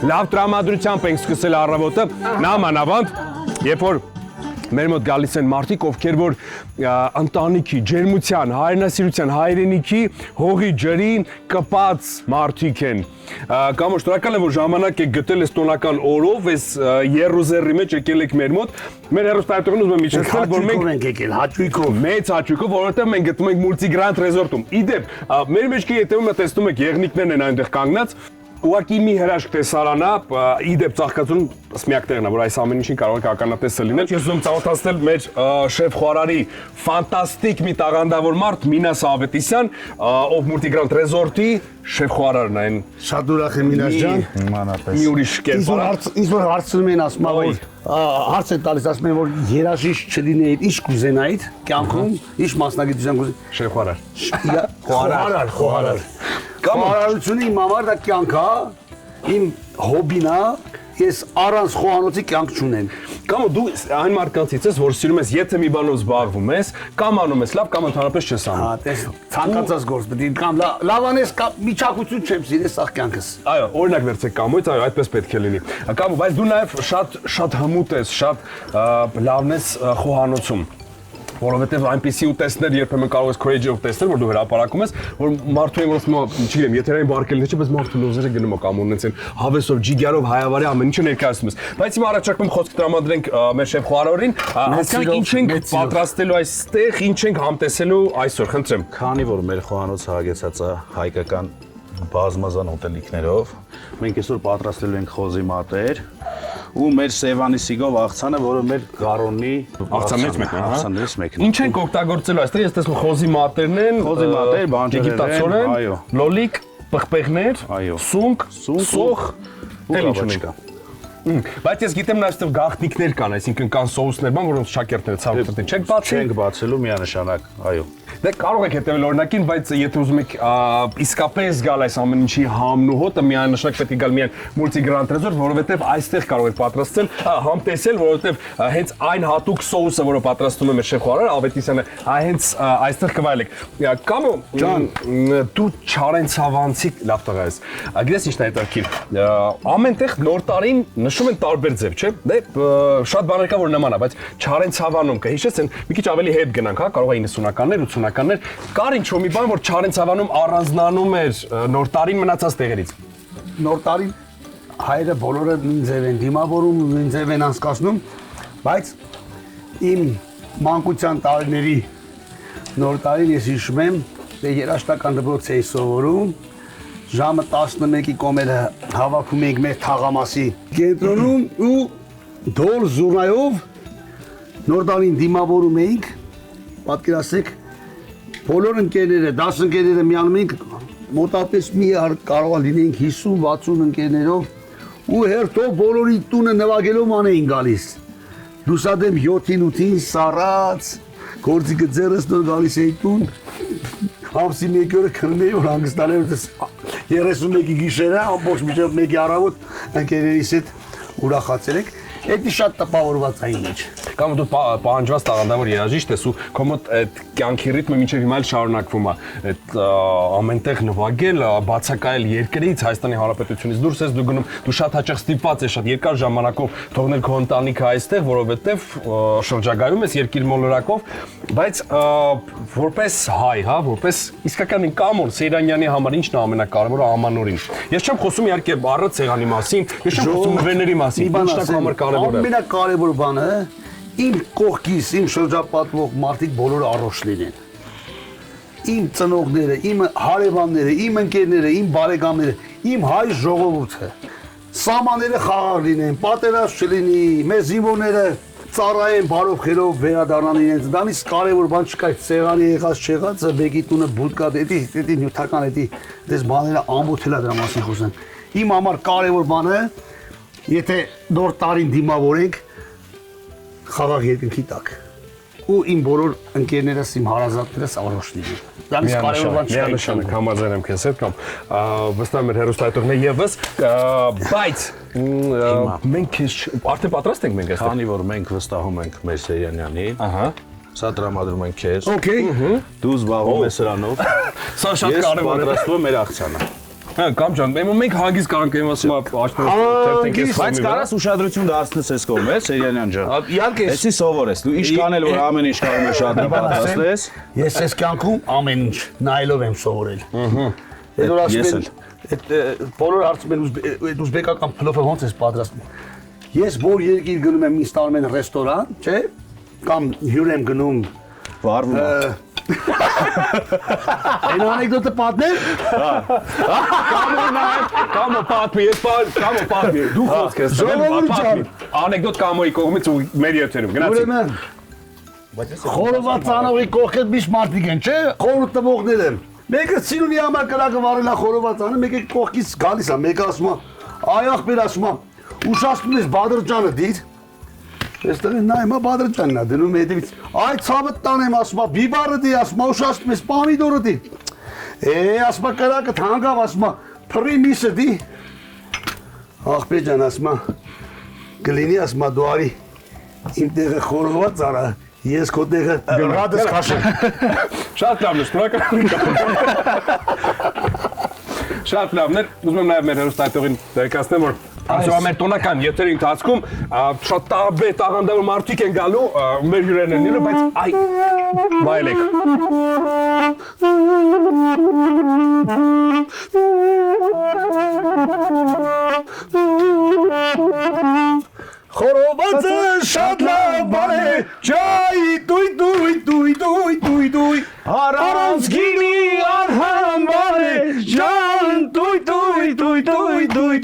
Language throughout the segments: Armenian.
լավ տրամադրությամբ ենք սկսել առավոտը, նամանավանդ, երբ որ մեր մոտ գալիս են մարդիկ, ովքեր որ ընտանիքի, ջերմության, հայրենասիրության, հայրենիքի, հողի ջրի կպած մարդիկ են։ Կամ շնորհակալ եմ, որ ժամանակ եք գտել այս տոնական օրով, այս երուզերի մեջ եկել եք մեր մոտ։ Մեր հեռուստաեթերն ուզում եմ իջեցնել, որ մենք եկել հաճույքով, մեծ հաճույքով, որովհետև մենք գտնում ենք Multigrand Resort-ում։ Իդեպ, մեր մեջքի ետևում տեսնում եք եղնիկներն են այնտեղ կանգնած։ Ուղղակի մի հրաշք տեսարան է, իդեպ ծաղկացուն սմյակ տեղն է, որ այս ամեն ինչին կարող եք ականատեսը լինել։ Ես ուզում ծանոթացնել մեր շեֆ խոհարարի ֆանտաստիկ մի տաղանդավոր մարդ Մինաս Ավետիսյան, ով Multigrand Resort-ի շեֆ խոհարարն է։ Շատ ուրախ եմ Մինաս ջան։ Իմանալպես։ Մի ուրիշ կերպար։ Ինձ որ հարցնում են ասում որ հարց են տալիս, ասում են որ երաժիշտ չլինեիդ, ինչ կուզենայիդ կյանքում, ինչ մասնագիտության կուզենայիդ։ Շեֆ խոհարար։ Խոհարար։ Խոհարարությունը իմ համար դա կյանք է, իմ հոբին է, ես առանց խոհանոցի կյանք չունեմ։ Կամ դու այն մարդկանցից ես, որ սիրում ես, եթե մի բանով զբաղվում ես, կամ անում ես լավ, կամ ընդհանրապես չես անում։ Հա, տես, ցանկացած գործ պետք է կամ լավ անես, կամ միջակցություն չեմ սիրես սա կյանքս։ Այո, օրինակ վերցեք կամոց, այո, այդպես պետք է լինի։ Կամ բայց դու նաև շատ հմուտ ես, շատ լավն ես խոհանոցում։ Որովհետև այնպեսի ուտեստներ երբեմն կարող ես քո էջով տեսնել, որ դու հրապարակում ես, որ մարդու են ասում, չգիտեմ, եթերային բարկելն չէ, բայց մարդու լոզերը գնում է կամ ունեն հավեսով, ջիգարով, հայավարի ամեն ինչը ներկայացնում ես։ Բայց հիմա առաջարկում խոսք տրամադրենք մեր շեֆ խոհարարին, հասկանանք ինչ ենք պատրաստելու այստեղ, ինչ ենք համտեսելու այսօր, խնդրեմ։ Քանի որ մեր խոհանոցը հագեցած է հայկական բազմազան ուտելիքներով, մենք այսօր պատրաստելու ենք խոզի մատեր ու մեր Սևանի սիգով աղցանը, որը մեր գարոնի աղցաններից մեկն է։ Ինչ ենք օգտագործելու այստեղ, ես տեսնում խոզի մատերն են, խոզի մատեր, բանջարեղեն, այո, լոլիկ, պղպեղներ, սունկ, սոխ, էլ ինչ ունենք։ Բայց ես գիտեմ նաև այստեղ գաղտնիքներ կան, այսինքն կան սոուսներ, բան, որոնց շաքերտները ցավոթրտին չեք բացի։ Չենք բացելու միանշանակ, այո։ Դե կարող եք հետևել օրինակին, բայց եթե ուզում եք իսկապես գալ այս ամեն ինչի համն ու հոտը, միանշանակ պետք է գալ միայն Multigrand Resort, որովհետև այստեղ կարող եք պատրաստել, համտեսել, որովհետև հենց այն հատուկ սոուսը, որը պատրաստում է մեր շեֆ խոհարար Ավետիսյանը, հենց այստեղ կվայելեք։ Կամո ջան, դու Չարենցավանցի լավ տղա ես։ Գիտես ինչն է հետաքրքիր։ Ամեն տեղ նոր տարին նշում են տարբեր ձև, չէ՞։ Դե շատ բաներ կա որ նման է, բայց Չարենցավանում կհիշեցեն, մի քիչ ավելի հետ գնանք, հա, կարող է 90-ականներ, 80-ականներ, կար ինչ-որ մի բան, որ Չարենցավանում առանձնանում էր նոր տարին մնացած տեղերից։ Նոր տարին հայերը բոլորը նույն ձև են դիմավորում, նույն ձև են անցկացնում, բայց իմ մանկության տարիների նոր տարին ես հիշում եմ, դե երաժշտական դպրոց էի սովորում, ժամը 11-ի կոմերը հավաքում էինք մեր թաղամասի կենտրոնում ու դոլ զուռնայով նոր տարին դիմավորում էինք, պատկերացրեք, բոլոր ընկերները, 10 ընկերները միանում էինք, մոտապես մի կարող է լինեինք 50-60 ընկերներով ու հերթով բոլորի տունը նվագելով ման էին գալիս։ Լուսադեմ 7-ին 8-ին սառած, գործիքը ձեռս նոր գալիս էի տուն, ամսի մեկ օրը քնում էի, որ հանգստանալ որ 31-ի գիշերը, ամբողջ մինչև 1-ի առավոտ ընկերերիս հետ ուրախացել եք։ Դա շատ տպավորված է իմ մեջ։ Կամ դու պահանջված տաղանդավոր երաժիշտ ես ու քո մոտ այդ կյանքի ռիթմը մինչև հիմա էլ շարունակվում է։ Այդ ամենտեղ նվագել, բացակայել երկրից, Հայաստանի Հանրապետությունից դուրս ես դու գնում, դու շատ հաճախ ստիպված ես շատ երկար ժամանակով թողնել քո ընտանիքը այստեղ, որովհետև շրջագայում ես երկիր մոլորակով, բայց որպես հայ, հա, որպես իսկական Կամոն Սեյրանյանի համար ինչն է ամենակարևորը ամանորին։ Ես չեմ խոսում իհարկե առանց ցեղանի մասին, ես չեմ խոսում նվերների մասին, ինչն է համար կարևորը։ Ամենակարևոր բանը իմ կողքիս, իմ շրջապատվող մարդիկ բոլորը առողջ լինեն։ Իմ ծնողները, իմ հարևանները, իմ ընկերները, իմ բարեկամները, իմ հայ ժողովուրդը։ Սահմանները խաղաղ լինեն, պատերազմ չլինի, մեր զինվորները ծառայեն բարով խելով վերադառնան իրենց։ Դրանից կարևոր բան չկա, ցեղանի եղած չեղածը, բեկի տունը բուլկա դետի նյութական դες բաները ամոթել է դրա մասին խոսան։ Իմ համար կարևոր բանը եթե նոր տարին դիմավորենք խաղաղ երկնքի տակ ու իմ բոլոր ընկերներս, իմ հարազատներս առողջ լինեն։ Դրանից կարևոր բան չկա։ Միանշանակ համաձայն եմ քեզ հետ կամ վստահ եմ մեր հեռուստաեթերներ եւս, բայց մենք արդեն պատրաստ ենք մենք այստեղ։ Քանի որ մենք վստահում ենք մեր Սեյրանյանին, ահա, սա տրամադրում ենք քեզ։ Okay։ Դու զբաղվում ես սրանով։ Սա շատ կարևոր է։ Պատրաստում եմ մեր աղցանը։ Հա, կամ ջան, մենք հագից կանք եմ ասում Բայց կարաս ուշադրություն դարձնես այս կողմը, Սերյանյան ջան։ Իհարկե, Էսի սովոր ես, դու ինչ կանել որ ամեն ինչ կարող ես շատ պատասխանես։ ես այս կյանքում ամեն ինչ նայելով եմ սովորել։ Այդ որ ասում են, այդ բոլոր հարցում են այդ ուզբեկական փլոֆը ոնց ես պատրաստում։ Ես որ երկիր գնում եմ ինձ տանում են ռեստորան, չէ՞, կամ հյուր եմ գնում Վարվում։ Այն անեկդոտը պատմեմ։ Կամո պատմի, դու խոսք ես պատմի։ Անեկդոտ Կամոյի կողմից ու մեր երթերում, գնացի։ Ուրեմն խորոված անողի կողքդ միշտ մարդիկ են, չէ՞, խորհուրդ տվողներ են։ Մեկը սիրունի համար կրակը վարել է խորովածանը, մեկը կողքից գալիս է, մեկը ասում է, այ ախպեր ասում է, ուշացնում ես Բադրջանը դիր։ Այստեղ նայում է Բադրջանն է դնում հետևից։ Այ ցավը տանեմ ասում է, բիբարը դի ասում է, ուշացնում ես պամիդորը դի։ Ասում է կրակը հանգավ ասում է, փռի միսը դի։ Ախպեր ջան ասում է, կլինի ասում է դու արի իմ տեղը խորոված արա, ես քո տեղը ռադս քաշեմ։ Շատ լավն է, շնորհակալ Շատ լավն է, ուզում եմ նաև մեր հեռուստատողին տեղեկացնեմ, որ Այսօր մեր տոնական եթերի ընթացքում շատ տարբեր տաղանդավոր մարդիկ են գալու, մեր հյուրերն են լինելու, բայց այ վայելեք։ Խորովածը շատ լավ բան է, ջայի դույ, Առանց գինի արհամբար է, ջան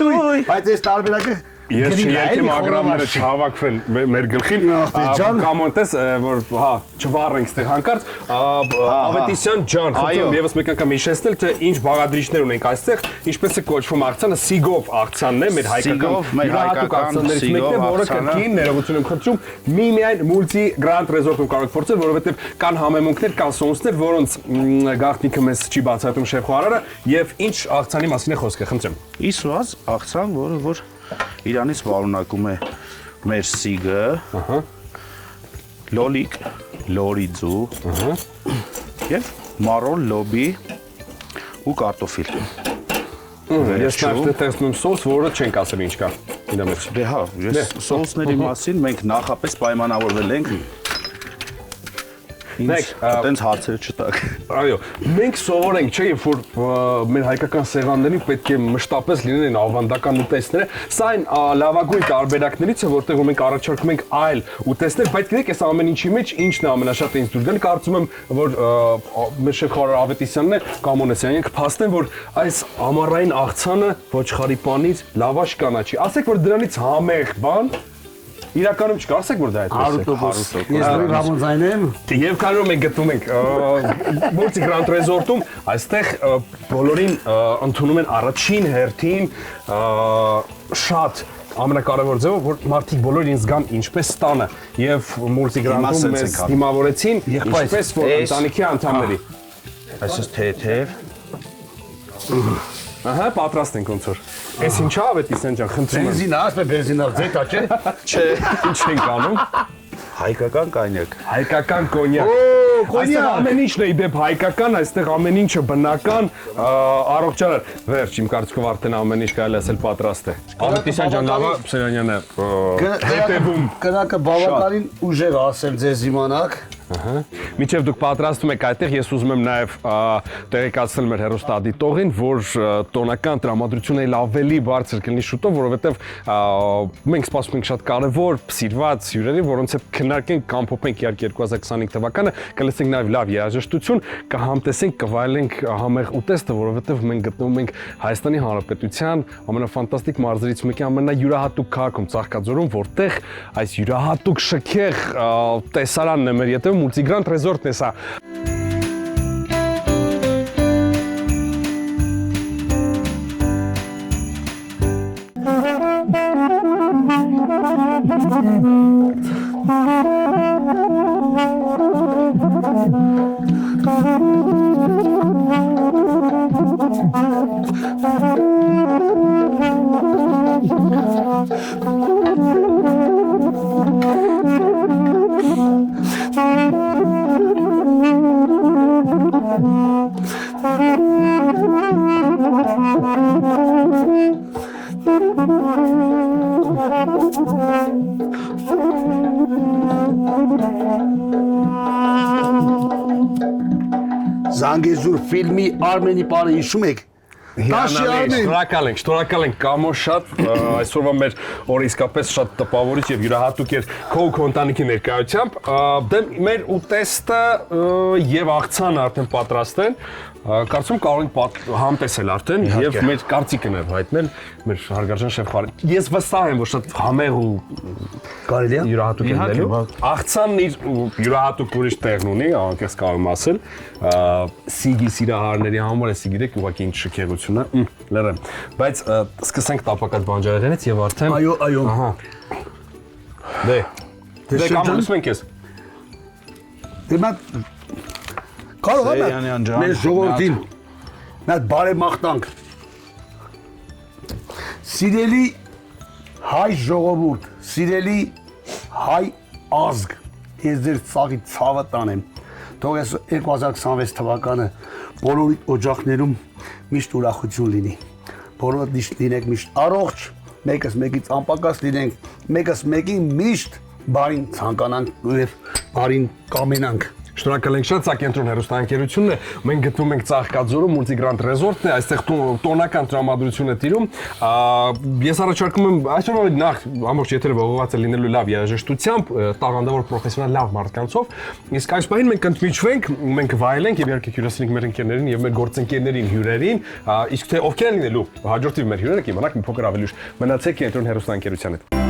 դույ։ Բայց այս տարբերակը Ես չերքեմ ագրամները չհավաքվեն մեր գլխին, կամոնտես, որ հա, չվառենք ստեղ հանկարծ, Ավետիսյան ջան, խնդրում եւս մեկ անգամ հիշեցնել, թե ինչ բաղադրիչներ ունենք այստեղ, ինչպես է կոչվում աղցանը, Սիգով աղցանն է, մեր հայկական աղցաններից մեկն է, որը կրկին ներողություն եմ խնդրում, միմիայն մուլտի Grand Resort-ում կարող եք փորձել, որովհետեւ կան համեմունքներ, կան սոուսներ, որոնց գաղտնիքը մեզ չի բացատրում շեֆ Խոհարարը, եւ ինչ աղցանի մասին է խոսքը, խնդրեմ։ Իսուած աղցան, որ Իրանից վարունակում է մեր սիգը, լոլիկ, լորիձու և մարոն, լոբի ու կարտոֆիլ։ Ես նաև տեսնում սոս, որը չենք ասել ինչ կա իրա մեջ։ Դե հա, ես սոսների մասին մենք նախապես պայմանավորվել ենք Տենց հարցերը չտակ։ Այո, մենք սովոր ենք, չէ, երբ որ մեր հայկական սեղաններին պետք է մշտապես լինեն ավանդական ուտեստները, սա այն լավագույն տարբերակներից է, որտեղ մենք առաջարկում ենք այլ ուտեստներ, բայց գիտեք, այս ամեն ինչի մեջ ինչն է ամենաշատը ինձ դուր գալի, կարծում եմ, որ մեր շեֆ Խոհարար Ավետիսյանն է, Կամոնեսյանն է, կփաստեն, որ այս ամառային աղցանը ոչխարի պանիր, լավաշ կանաչի, ասեք, որ դրանից համեղ բան իրականում չկա, ասեք որ դա այդպես է։ 100%։ Ես դրի Ռամոզային եմ։ Եվ քանի որ մենք գտնում ենք Multi Grand Resort-ում, այստեղ բոլորին ընդունում են առաջին հերթին շատ ամենակարևոր ձևով, որ մարդիկ բոլորը ինձ գան ինչպես տանը եւ Multi Grand-ում մեզ դիմավորեցին, ինչպես որ ընտանիքի անդամների։ Այսպես թեթև։ Ահա, պատրաստ ենք ոնց որ։ Էս ինչա Ավետիսյան ջան, խնդրում եմ։ Բենզինա, ասպե բենզինա, ձետա, չէ։ Չէ, ինչ ենք անում։ Հայկական կոնյակ։ Հայկական կոնյակ։ Այստեղ ամեն ինչն է իդեպ հայկական, այստեղ ամեն ինչը բնական, առողջարար։ Վերջ, իմ կարծիքով արդեն ամեն ինչ կարելի ասել պատրաստ է։ Ավետիսյան ջան, լավա Սերյանյանը հետևում։ Կրակը բավականին ուժեղ ասեմ ձեզ իմանաք։ Մինչև դուք պատրաստում եք այդտեղ, ես ուզում եմ նաև տեղեկացնել մեր հեռուստադիտողին, որ տոնական տրամադրությունը ավելի բարձր կլինի շուտով, որովհետև մենք սպասում ենք շատ կարևոր, սիրված հյուրերի, որոնց հետ քննարկենք, կամփոփենք իհարկե 2025 թվականը, կլսենք նաև լավ երաժշտություն, կհամտեսենք, կվայելենք համեղ ուտեստը, որովհետև մենք գտնվում ենք Հայաստանի Հանրապետության ամենաֆանտաստիկ մարզերից մեկի ամենայուրահատուկ քաղաքում Ծաղկաձորում, որտեղ այս յուրահատուկ շքեղ տեսարանն է մեր ետևում Multi Grand Resort-ն է սա։ Զանգեզուր ֆիլմի Արմենի պարը հիշում եք։ Շնորհակալ ենք Կամո շատ այսօրվա մեր օրը իսկապես շատ տպավորիչ եւ յուրահատուկ էր քո ընտանիքի ներկայությամբ դե մեր ուտեստը եւ աղցանը արդեն պատրաստ են կարծում կարող ենք համտեսել արդեն եւ մեր կարծիքն է հայտնել մեր հարգարժան շեֆ Խարի ես վստահ եմ որ շատ համեղ ու կարելի է յուրահատուկ է լինելու աղցանն իր յուրահատուկ ուրիշ տեղն ունի անկեղծ կարող եմ ասել Սիգի սիրահարների համար էսի գիտեք ուղղակի ինչ շքեղություն է լրեմ բայց սկսենք տապակած բանջարեղենից եւ արդեն այո ահա դե կամոնում ենք ես դեմա կարող է մեր ժողովրդին նա բարեմաղթանք սիրելի հայ ժողովուրդ սիրելի հայ ազգ ես ձեր ցավի ցավը տանեմ թող այս 2026 թվականը բոլորի օջախներում միշտ ուրախություն լինի բոլորդ միշտ լինեք միշտ առողջ մեկս մեկից անպակաս լինենք մեկս մեկին միշտ բարին ցանկանանք եւ բարին կամենանք Շնորհակալ ենք շատ, սա կենտրոն հեռուստաընկերությունն է։ Մենք գտնվում ենք Ծաղկաձորում, Multigrand Resort-ն է, այստեղ տոնական տրամադրություն է տիրում։ Ես առաջարկում եմ այսօր նախ ամբողջ եթերը ողողված է լինելու լավ երաժշտությամբ, տաղանդավոր պրոֆեսիոնալ լավ մարդկանցով։ Իսկ այս պահին մենք կընդմիջվենք, մենք վայելենք եւ իհարկե հյուրասիրենք մեր ընկերներին եւ մեր գործընկերներին, հյուրերին, իսկ թե ովքեր են լինելու հաջորդիվ մեր հյուրերը կիմանաք մի փոքր ավելի ուշ։ Մնացեք կենտրոն հեռուստաընկերության հետ։